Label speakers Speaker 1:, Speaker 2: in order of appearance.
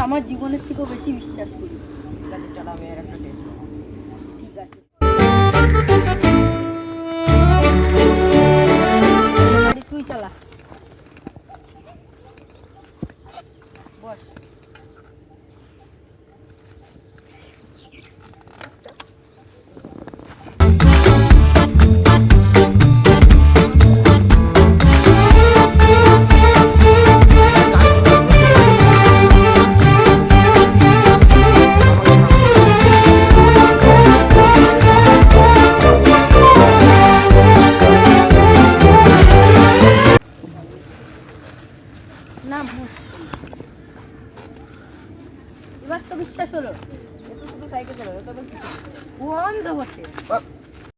Speaker 1: আমার জীবনের থেকেও বেশি বিশ্বাস করি।
Speaker 2: ঠিক আছে চলো আমি আর একটা টেস্ট।
Speaker 1: ঠিক আছে গাড়ি তুই চালা বস। না এবার তো বিশ্বাস হলো।
Speaker 2: এ তো শুধু সাইকেল চালাবে, তবে
Speaker 1: ও অন্ধ বটে।